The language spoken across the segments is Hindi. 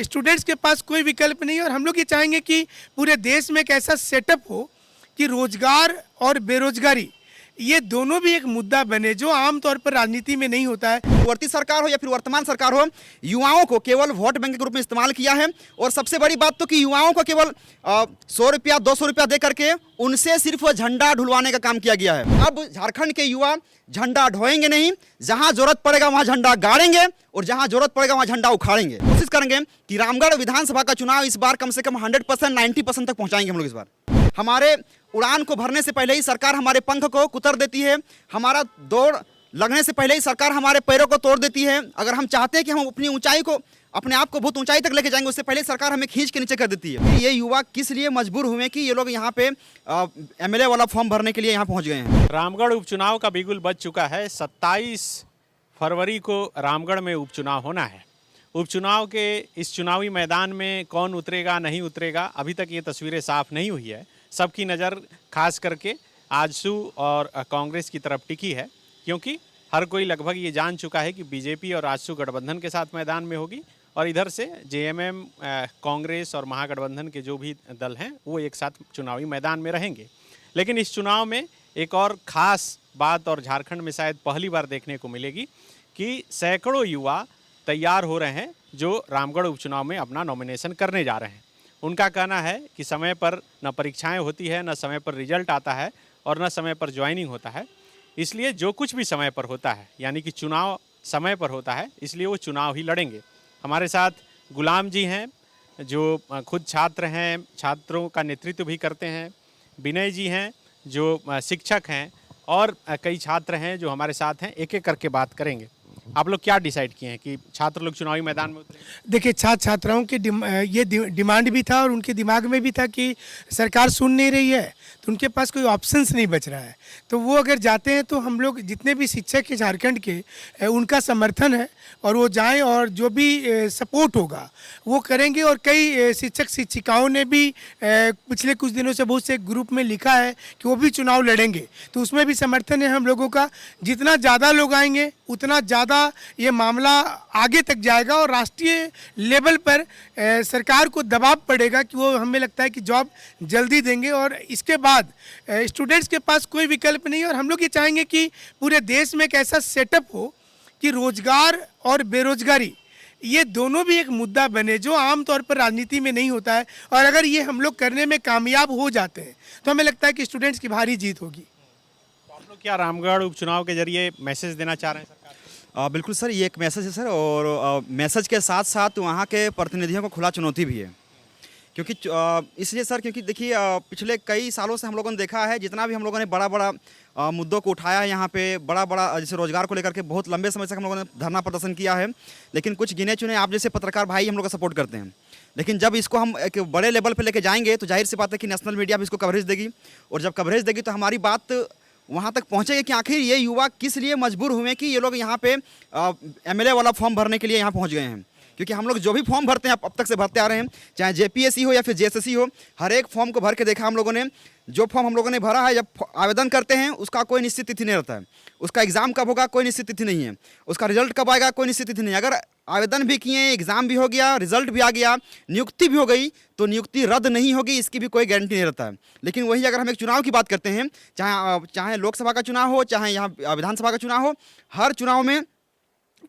स्टूडेंट्स के पास कोई विकल्प नहीं है और हम लोग ये चाहेंगे कि पूरे देश में एक ऐसा सेटअप हो कि रोजगार और बेरोजगारी ये दोनों भी एक मुद्दा बने जो आमतौर पर राजनीति में नहीं होता है। पूर्ववर्ती सरकार हो या फिर वर्तमान सरकार हो, युवाओं को केवल वोट बैंक के रूप में इस्तेमाल किया है। और सबसे बड़ी बात तो कि युवाओं को केवल 100 रुपया 200 रुपया दे करके उनसे सिर्फ झंडा ढुलवाने का काम किया गया है। अब झारखंड के युवा झंडा ढोएंगे नहीं, जहां जरूरत पड़ेगा वहां झंडा गाड़ेंगे और जहां जरूरत पड़ेगा वहां झंडा उखाड़ेंगे। कोशिश करेंगे कि रामगढ़ विधानसभा का चुनाव इस बार कम से कम 100% 90% तक पहुंचाएंगे हम लोग। इस बार हमारे उड़ान को भरने से पहले ही सरकार हमारे पंख को कुतर देती है, हमारा दौड़ लगने से पहले ही सरकार हमारे पैरों को तोड़ देती है। अगर हम चाहते हैं कि हम अपनी ऊंचाई को, अपने आप को बहुत ऊंचाई तक लेके जाएंगे, उससे पहले सरकार हमें खींच के नीचे कर देती है। ये युवा किस लिए मजबूर हुए कि ये लोग यहाँ पे एमएलए वाला फॉर्म भरने के लिए यहाँ पहुँच गए हैं। रामगढ़ उपचुनाव का बिगुल बज चुका है। 27 फरवरी को रामगढ़ में उपचुनाव होना है। उपचुनाव के इस चुनावी मैदान में कौन उतरेगा नहीं उतरेगा, अभी तक ये तस्वीरें साफ नहीं हुई है। सबकी नज़र खास करके आजसू और कांग्रेस की तरफ टिकी है, क्योंकि हर कोई लगभग ये जान चुका है कि बीजेपी और आजसू गठबंधन के साथ मैदान में होगी और इधर से जेएमएम, कांग्रेस और महागठबंधन के जो भी दल हैं वो एक साथ चुनावी मैदान में रहेंगे। लेकिन इस चुनाव में एक और ख़ास बात और झारखंड में शायद पहली बार देखने को मिलेगी कि सैकड़ों युवा तैयार हो रहे हैं जो रामगढ़ उपचुनाव में अपना नॉमिनेशन करने जा रहे हैं। उनका कहना है कि समय पर न परीक्षाएं होती है, न समय पर रिजल्ट आता है और न समय पर ज्वाइनिंग होता है। इसलिए जो कुछ भी समय पर होता है, यानी कि चुनाव समय पर होता है, इसलिए वो चुनाव ही लड़ेंगे। हमारे साथ गुलाम जी हैं जो खुद छात्र हैं, छात्रों का नेतृत्व भी करते हैं। विनय जी हैं जो शिक्षक हैं और कई छात्र हैं जो हमारे साथ हैं। एक एक करके बात करेंगे। आप लोग क्या डिसाइड किए हैं कि छात्र लोग चुनावी मैदान में उतरे? देखिए, छात्र छात्राओं की ये डिमांड भी था और उनके दिमाग में भी था कि सरकार सुन नहीं रही है, तो उनके पास कोई ऑप्शंस नहीं बच रहा है। तो वो अगर जाते हैं तो हम लोग जितने भी शिक्षक हैं झारखंड के, उनका समर्थन है और वो जाएं और जो भी सपोर्ट होगा वो करेंगे। और कई शिक्षक शिक्षिकाओं ने भी पिछले कुछ दिनों से बहुत से ग्रुप में लिखा है कि वो भी चुनाव लड़ेंगे, तो उसमें भी समर्थन है हम लोगों का। जितना ज़्यादा लोग आएंगे उतना ज़्यादा ये मामला आगे तक जाएगा और राष्ट्रीय लेवल पर सरकार को दबाव पड़ेगा कि वो, हमें लगता है कि जॉब जल्दी देंगे। और इसके बाद स्टूडेंट्स के पास कोई विकल्प नहीं है और हम लोग ये चाहेंगे कि पूरे देश में एक ऐसा सेटअप हो कि रोजगार और बेरोजगारी ये दोनों भी एक मुद्दा बने जो आमतौर पर राजनीति में नहीं होता है। और अगर ये हम लोग करने में कामयाब हो जाते हैं तो हमें लगता है कि स्टूडेंट्स की भारी जीत होगी। तो आप लोग क्या रामगढ़ उपचुनाव के जरिए मैसेज देना चाह रहे हैं सरकार? बिल्कुल सर, ये एक मैसेज है सर, और मैसेज के साथ साथ वहाँ के प्रतिनिधियों को खुला चुनौती भी है। क्योंकि इसलिए सर, क्योंकि देखिए पिछले कई सालों से हम लोगों ने देखा है, जितना भी हम लोगों ने बड़ा बड़ा मुद्दों को उठाया है यहाँ पे, बड़ा बड़ा जैसे रोजगार को लेकर के बहुत लंबे समय से हम लोगों ने धरना प्रदर्शन किया है। लेकिन कुछ गिने चुने आप जैसे पत्रकार भाई हम लोग का सपोर्ट करते हैं। लेकिन जब इसको हम एक बड़े लेवल पर लेके जाएंगे तो जाहिर सी बात है कि नेशनल मीडिया भी इसको कवरेज देगी, और जब कवरेज देगी तो हमारी बात वहाँ तक पहुँचेगी कि आखिर ये युवा किस लिए मजबूर हुए कि ये लोग यहाँ पे एमएलए वाला फॉर्म भरने के लिए यहाँ पहुँच गए हैं। क्योंकि हम लोग जो भी फॉर्म भरते हैं अब तक से भरते आ रहे हैं, चाहे जेपीएससी हो या फिर जेएसएससी हो, हर एक फॉर्म को भर के देखा हम लोगों ने। जो फॉर्म हम लोगों ने भरा है, जब आवेदन करते हैं उसका कोई निश्चित तिथि नहीं रहता है, उसका एग्ज़ाम कब होगा कोई निश्चित तिथि नहीं है, उसका रिजल्ट कब आएगा कोई निश्चित तिथि नहीं है। अगर आवेदन भी किए, एग्ज़ाम भी हो गया, रिजल्ट भी आ गया, नियुक्ति भी हो गई, तो नियुक्ति रद्द नहीं होगी इसकी भी कोई गारंटी नहीं रहता है। लेकिन वही अगर हम एक चुनाव की बात करते हैं, चाहे लोकसभा का चुनाव हो, चाहे यहाँ विधानसभा का चुनाव हो, हर चुनाव में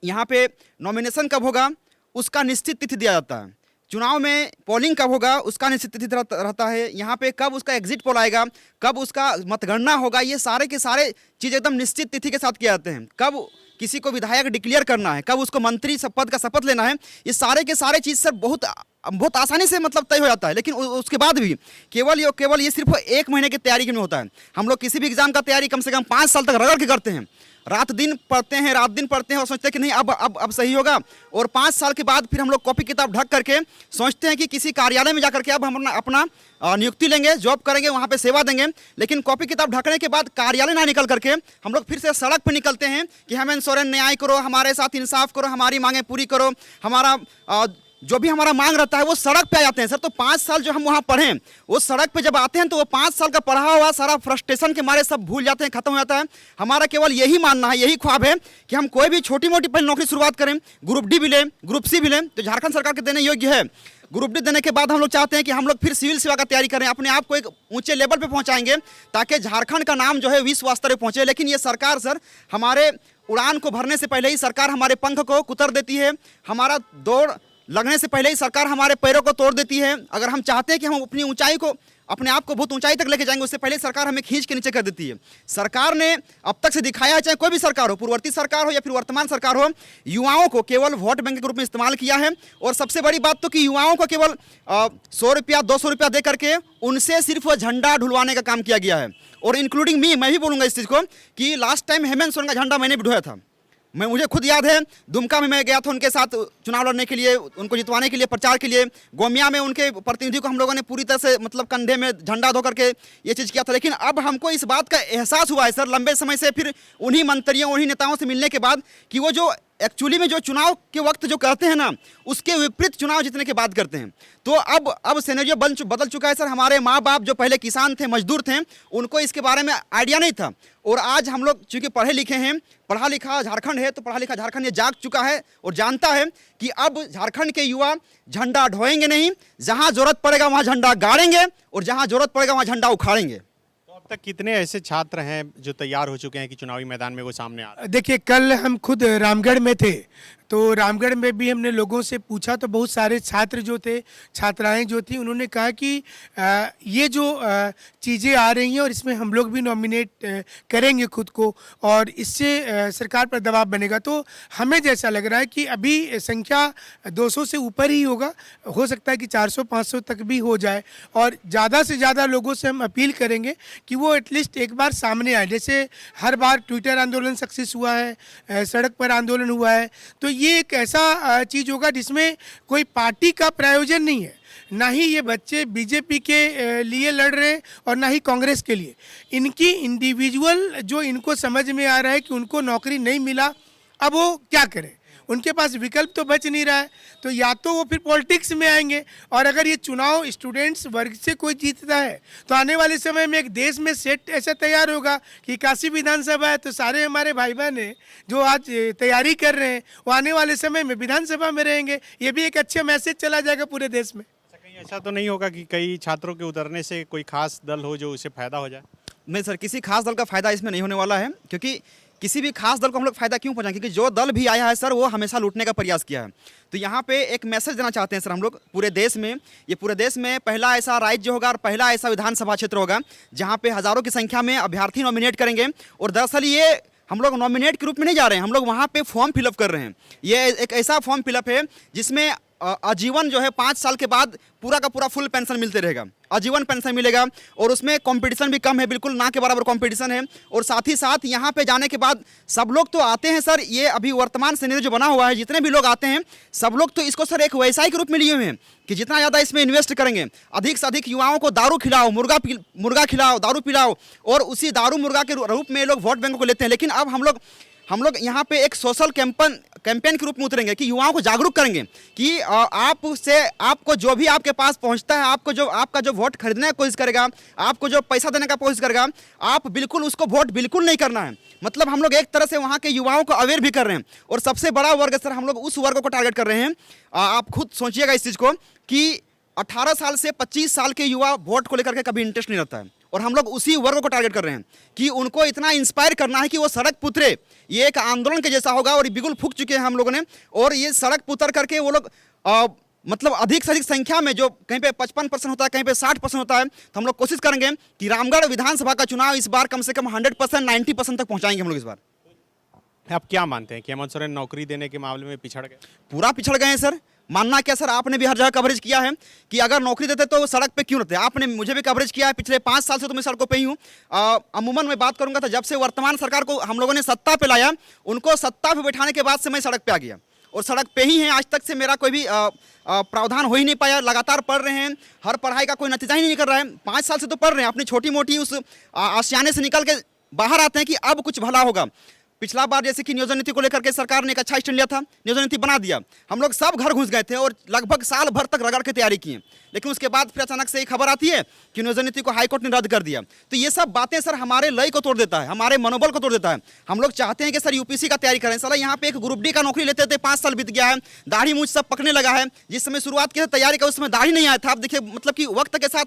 यहाँ पे नॉमिनेशन कब होगा उसका निश्चित तिथि दिया जाता है। चुनाव में पोलिंग कब होगा उसका निश्चित तिथि रहता है। यहाँ पे कब उसका एग्जिट पोल आएगा, कब उसका मतगणना होगा, ये सारे के सारे चीज़ एकदम निश्चित तिथि के साथ किए जाते हैं। कब किसी को विधायक डिक्लेयर करना है, कब उसको मंत्री पद का शपथ लेना है, ये सारे के सारे चीज़ सर बहुत आसानी से मतलब तय हो जाता है। लेकिन उसके बाद भी केवल ये सिर्फ 1 महीने की तैयारी में होता है। हम लोग किसी भी एग्जाम का तैयारी कम से कम 5 साल तक रगड़ के करते हैं, रात दिन पढ़ते हैं और सोचते हैं कि नहीं अब सही होगा। और 5 साल के बाद फिर हम लोग कॉपी किताब ढक करके सोचते हैं कि किसी कार्यालय में जाकर के अब हम अपना नियुक्ति लेंगे, जॉब करेंगे, वहाँ पे सेवा देंगे। लेकिन कॉपी किताब ढकने के बाद कार्यालय ना निकल करके हम लोग फिर से सड़क पर निकलते हैं कि हेमंत सोरेन न्याय करो, हमारे साथ इंसाफ करो, हमारी मांगें पूरी करो, हमारा जो भी हमारा मांग रहता है वो सड़क पे आ जाते हैं सर। तो 5 साल जो हम वहाँ पढ़े, वो सड़क पे जब आते हैं तो वो 5 साल का पढ़ा हुआ सारा फ्रस्ट्रेशन के मारे सब भूल जाते हैं, खत्म हो जाता है। हमारा केवल यही मानना है, यही ख्वाब है कि हम कोई भी छोटी मोटी पहले नौकरी शुरुआत करें, ग्रुप डी भी लें, ग्रुप सी भी लें, तो झारखंड सरकार के देने योग्य है। ग्रुप डी देने के बाद हम लोग चाहते हैं कि हम लोग फिर सिविल सेवा का तैयारी करें, अपने आप को एक ऊंचे लेवल पे पहुंचाएंगे ताकि झारखंड का नाम जो है विश्व स्तर पे पहुंचे। लेकिन ये सरकार सर हमारे उड़ान को भरने से पहले ही सरकार हमारे पंख को कुतर देती है, हमारा दौड़ लगने से पहले ही सरकार हमारे पैरों को तोड़ देती है। अगर हम चाहते हैं कि हम अपनी ऊंचाई को, अपने आप को बहुत ऊंचाई तक लेके जाएंगे, उससे पहले सरकार हमें खींच के नीचे कर देती है। सरकार ने अब तक से दिखाया है, चाहे कोई भी सरकार हो, पूर्ववर्ती सरकार हो या फिर वर्तमान सरकार हो, युवाओं को केवल वोट बैंक के रूप में इस्तेमाल किया है। और सबसे बड़ी बात तो कि युवाओं को केवल 100 रुपया 200 रुपया दे करके उनसे सिर्फ झंडा ढुलवाने का काम किया गया है। और इंक्लूडिंग मी, मैं भी बोलूँगा इस चीज़ को कि लास्ट टाइम हेमंत सोरेन का झंडा मैंने भी ढोया था। मुझे खुद याद है, दुमका में मैं गया था उनके साथ चुनाव लड़ने के लिए, उनको जितवाने के लिए, प्रचार के लिए। गोमिया में उनके प्रतिनिधि को हम लोगों ने पूरी तरह से मतलब कंधे में झंडा धो करके ये चीज़ किया था। लेकिन अब हमको इस बात का एहसास हुआ है सर, लंबे समय से, फिर उन्हीं मंत्रियों, उन्हीं नेताओं से मिलने के बाद, कि वो जो एक्चुअली में जो चुनाव के वक्त जो करते हैं ना, उसके विपरीत चुनाव जीतने के बाद करते हैं। तो अब सिनेरियो बदल चुका है सर। हमारे माँ बाप जो पहले किसान थे, मजदूर थे, उनको इसके बारे में आइडिया नहीं था। और आज हम लोग चूँकि पढ़े लिखे हैं, पढ़ा लिखा झारखंड है, तो पढ़ा लिखा झारखंड ये जाग चुका है और जानता है कि अब झारखंड के युवा झंडा ढोएंगे नहीं, जहाँ जरूरत पड़ेगा वहाँ झंडा गाड़ेंगे और जहाँ जरूरत पड़ेगा वहाँ झंडा उखाड़ेंगे। अब तक कितने ऐसे छात्र हैं जो तैयार हो चुके हैं कि चुनावी मैदान में वो सामने आ रहे हैं? देखिए, कल हम खुद रामगढ़ में थे, तो रामगढ़ में भी हमने लोगों से पूछा, तो बहुत सारे छात्र जो थे, छात्राएं जो थी, उन्होंने कहा कि ये जो चीज़ें आ रही हैं और इसमें हम लोग भी नॉमिनेट करेंगे खुद को, और इससे सरकार पर दबाव बनेगा। तो हमें जैसा लग रहा है कि अभी संख्या 200 से ऊपर ही होगा, हो सकता है कि 400-500 तक भी हो जाए। और ज़्यादा से ज़्यादा लोगों से हम अपील करेंगे कि वो एटलीस्ट एक बार सामने आए। जैसे हर बार ट्विटर आंदोलन सक्सेस हुआ है, सड़क पर आंदोलन हुआ है, तो ये एक ऐसा चीज़ होगा जिसमें कोई पार्टी का प्रायोजन नहीं है, ना ही ये बच्चे बीजेपी के लिए लड़ रहे हैं और ना ही कांग्रेस के लिए। इनकी इंडिविजुअल जो इनको समझ में आ रहा है कि उनको नौकरी नहीं मिला, अब वो क्या करें, उनके पास विकल्प तो बच नहीं रहा है, तो या तो वो फिर पॉलिटिक्स में आएंगे। और अगर ये चुनाव स्टूडेंट्स वर्ग से कोई जीतता है तो आने वाले समय में एक देश में सेट ऐसा तैयार होगा कि काशी विधानसभा है, तो सारे हमारे भाई बहन हैं जो आज तैयारी कर रहे हैं, वो आने वाले समय में विधानसभा में रहेंगे। ये भी एक अच्छा मैसेज चला जाएगा पूरे देश में। कहीं ऐसा तो नहीं होगा कि कई छात्रों के उतरने से कोई खास दल हो जो उसे फायदा हो जाए? नहीं सर, किसी खास दल का फायदा इसमें नहीं होने वाला है, क्योंकि किसी भी खास दल को हम लोग फायदा क्यों पहुंचाएं, क्योंकि जो दल भी आया है सर वो हमेशा लूटने का प्रयास किया है। तो यहाँ पे एक मैसेज देना चाहते हैं सर हम लोग पूरे देश में। ये पूरे देश में पहला ऐसा राज्य होगा और पहला ऐसा विधानसभा क्षेत्र होगा जहाँ पे हज़ारों की संख्या में अभ्यर्थी नॉमिनेट करेंगे। और दरअसल ये हम लोग नॉमिनेट के रूप में नहीं जा रहे हैं, हम लोग वहाँ पे फॉर्म फिलअप कर रहे हैं। ये एक ऐसा फॉर्म फिलअप है जिसमें आजीवन जो है 5 साल के बाद पूरा का पूरा फुल पेंशन मिलते रहेगा, आजीवन पेंशन मिलेगा। और उसमें कंपटीशन भी कम है, बिल्कुल ना के बराबर कंपटीशन है। और साथ ही साथ यहाँ पे जाने के बाद सब लोग तो आते हैं सर, ये अभी वर्तमान सिनेरियो जो बना हुआ है, जितने भी लोग आते हैं सब लोग तो इसको सर एक व्यवसाय के रूप में लिए हुए हैं कि जितना ज़्यादा इसमें इन्वेस्ट करेंगे, अधिक से अधिक युवाओं को दारू खिलाओ, मुर्गा खिलाओ, दारू पिलाओ, और उसी दारू मुर्गा के रूप में लोग वोट बैंक को लेते हैं। लेकिन अब हम लोग यहाँ पे एक सोशल कैंपेन के रूप में उतरेंगे कि युवाओं को जागरूक करेंगे कि आपको जो भी आपके पास पहुँचता है, आपका जो वोट खरीदने की कोशिश करेगा, आपको जो पैसा देने का कोशिश करेगा, आप बिल्कुल उसको वोट बिल्कुल नहीं करना है। मतलब हम लोग एक तरह से वहाँ के युवाओं को अवेयर भी कर रहे हैं। और सबसे बड़ा वर्ग सर, हम लोग उस वर्ग को टारगेट कर रहे हैं, आप खुद सोचिएगा इस चीज़ को, कि 18 साल से 25 साल के युवा वोट को लेकर के कभी इंटरेस्ट नहीं रहता है। और हम लोग उसी वर्ग को टारगेट कर रहे हैं कि उनको इतना इंस्पायर करना है कि वो सड़क पुतरे। ये एक आंदोलन के जैसा होगा और बिल्कुल फूंक चुके हैं हम लोगों ने। और ये सड़क पुतर करके वो लोग मतलब अधिक से अधिक संख्या में, जो कहीं पे 55% होता है, कहीं पे 60% होता है, तो हम लोग कोशिश करेंगे कि रामगढ़ विधानसभा का चुनाव इस बार कम से कम 100%, 90% तक पहुँचाएंगे हम लोग इस बार। आप क्या मानते हैं कि हेमंत सोरेन नौकरी देने के मामले में पिछड़ गए? पूरा पिछड़ गए हैं सर। मानना क्या सर, आपने भी हर जगह कवरेज किया है कि अगर नौकरी देते तो सड़क पे क्यों रहते। आपने मुझे भी कवरेज किया है, पिछले 5 साल से तो मैं सड़कों पे ही हूँ। अमूमन मैं बात करूंगा तो जब से वर्तमान सरकार को हम लोगों ने सत्ता पे लाया, उनको सत्ता पे बैठाने के बाद से मैं सड़क पे आ गया और सड़क पे ही हैं। आज तक से मेरा कोई भी प्रावधान हो ही नहीं पाया। लगातार पढ़ रहे हैं, हर पढ़ाई का कोई नतीजा ही नहीं कर रहा है। 5 साल से तो पढ़ रहे हैं, अपनी छोटी मोटी उस आशियाने से निकल के बाहर आते हैं कि अब कुछ भला होगा। पिछला बार जैसे कि नियोजन नीति को लेकर के सरकार ने एक अच्छा स्टैंड लिया था, नियोजन नीति बना दिया, हम लोग सब घर घुस गए थे और लगभग साल भर तक रगड़ के तैयारी की, लेकिन उसके बाद फिर अचानक से एक खबर आती है कि नियोजन नीति को हाईकोर्ट ने रद्द कर दिया। तो ये सब बातें सर हमारे लय को तोड़ देता है, हमारे मनोबल को तोड़ देता है। हम लोग चाहते हैं कि सर यूपीसी का तैयारी करें। साला यहाँ पे एक ग्रुप डी का नौकरी लेते थे, 5 साल बीत गया है, दाढ़ी मूंछ सब पकने लगा है। जिस समय शुरुआत की तैयारी का उस समय दाढ़ी नहीं आया था। आप देखिए मतलब कि वक्त के साथ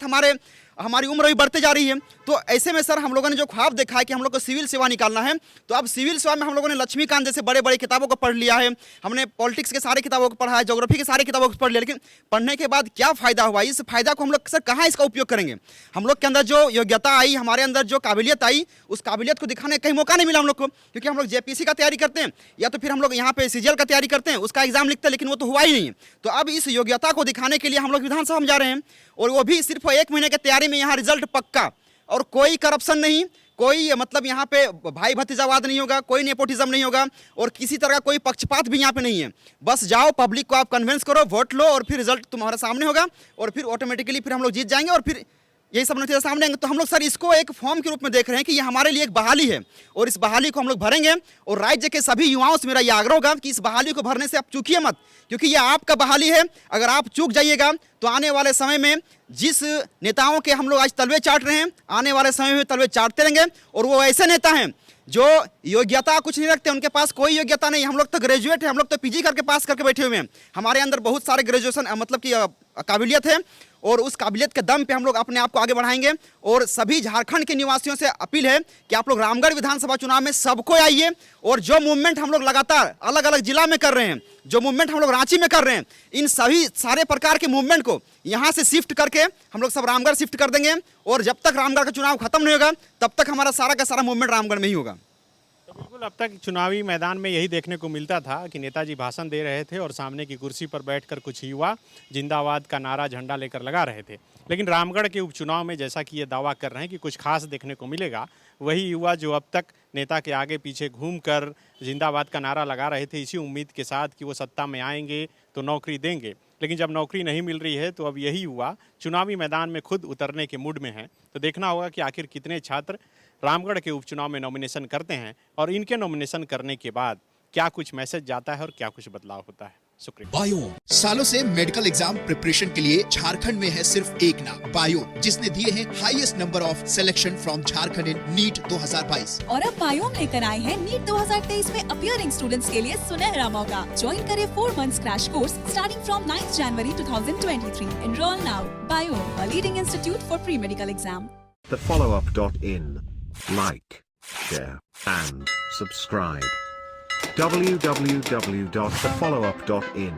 हमारी उम्र भी बढ़ते जा रही है। तो ऐसे में सर हम लोगों ने जो ख्वाब देखा है कि हम लोग को सिविल सेवा निकालना है, तो अब सिविल सेवा में हम लोगों ने लक्ष्मीकांत जैसे बड़े बड़े किताबों को पढ़ लिया है, हमने पॉलिटिक्स के सारे किताबों को पढ़ा है, ज्योग्राफी के सारे किताबों को पढ़ लिया, लेकिन पढ़ने के बाद क्या फायदा हुआ? इस फायदा को हम लोग सर कहाँ इसका उपयोग करेंगे? हम लोग के अंदर जो योग्यता आई, हमारे अंदर जो काबिलियत आई, उस काबिलियत को दिखाने का कहीं मौका नहीं मिला हम लोग को, क्योंकि हम लोग जेपीसी का तैयारी करते हैं या तो फिर हम लोग यहाँ पे सीजीएल का तैयारी करते हैं, उसका एग्जाम लिखते हैं, लेकिन वो तो हुआ ही नहीं। तो अब इस योग्यता को दिखाने के लिए हम लोग विधानसभा में जा रहे हैं, और वो भी सिर्फ 1 महीने की तैयारी में यहाँ रिजल्ट पक्का, और कोई करप्शन नहीं, कोई मतलब यहाँ पे भाई भतीजावाद नहीं होगा, कोई नेपोटिज्म नहीं होगा, और किसी तरह का कोई पक्षपात भी यहाँ पे नहीं है। बस जाओ, पब्लिक को आप कन्विंस करो, वोट लो, और फिर रिजल्ट तुम्हारे सामने होगा, और फिर ऑटोमेटिकली फिर हम लोग जीत जाएंगे, और फिर यही सब नतीजा सामने आएंगे। तो हम लोग सर इसको एक फॉर्म के रूप में देख रहे हैं कि ये हमारे लिए एक बहाली है, और इस बहाली को हम लोग भरेंगे। और राज्य के सभी युवाओं से मेरा ये आग्रह होगा कि इस बहाली को भरने से आप चूकिए मत, क्योंकि ये आपका बहाली है। अगर आप चूक जाइएगा तो आने वाले समय में जिस नेताओं के हम लोग आज तलवे चाट रहे हैं, आने वाले समय में तलवे चाटते रहेंगे। और वो ऐसे नेता हैं जो योग्यता कुछ नहीं रखते, उनके पास कोई योग्यता नहीं। हम लोग तो ग्रेजुएट हैं, हम लोग तो पीजी करके पास करके बैठे हुए हैं, हमारे अंदर बहुत सारे ग्रेजुएशन मतलब कि काबिलियत है, और उस काबिलियत के दम पे हम लोग अपने आप को आगे बढ़ाएंगे। और सभी झारखंड के निवासियों से अपील है कि आप लोग रामगढ़ विधानसभा चुनाव में सबको आइए, और जो मूवमेंट हम लोग लगातार अलग अलग जिला में कर रहे हैं, जो मूवमेंट हम लोग रांची में कर रहे हैं, इन सभी सारे प्रकार के मूवमेंट को यहाँ से शिफ्ट करके हम लोग सब रामगढ़ शिफ्ट कर देंगे। और जब तक रामगढ़ का चुनाव खत्म नहीं होगा, तब तक हमारा सारा का सारा मूवमेंट रामगढ़ में ही होगा। तो बिल्कुल अब तक चुनावी मैदान में यही देखने को मिलता था कि नेताजी भाषण दे रहे थे और सामने की कुर्सी पर बैठकर कुछ युवा जिंदाबाद का नारा झंडा लेकर लगा रहे थे। लेकिन रामगढ़ के उपचुनाव में जैसा कि ये दावा कर रहे हैं कि कुछ खास देखने को मिलेगा, वही युवा जो अब तक नेता के आगे पीछे घूमकर जिंदाबाद का नारा लगा रहे थे इसी उम्मीद के साथ कि वो सत्ता में आएंगे तो नौकरी देंगे, लेकिन जब नौकरी नहीं मिल रही है तो अब यही युवा चुनावी मैदान में खुद उतरने के मूड में हैं। तो देखना होगा कि आखिर कितने छात्र रामगढ़ के उपचुनाव में नॉमिनेशन करते हैं, और इनके नॉमिनेशन करने के बाद क्या कुछ मैसेज जाता है और क्या कुछ बदलाव होता है। शुक्रिया। बायोम सालों से मेडिकल एग्जाम प्रिपरेशन के लिए झारखंड में है सिर्फ एक नाम, बायोम, जिसने दिए हैं highest number of selection from Jharkhand in NEET 2022। और अब बायोम लेकर आए हैं नीट 2023 में अपीयरिंग स्टूडेंट्स के लिए सुनहरा मौका। ज्वाइन करें 4 months crash course starting from 9 January 2023। Enroll now. Biome, a leading institute for pre-medical exam. thefollowup.in. Like, share, and subscribe. www.thefollowup.in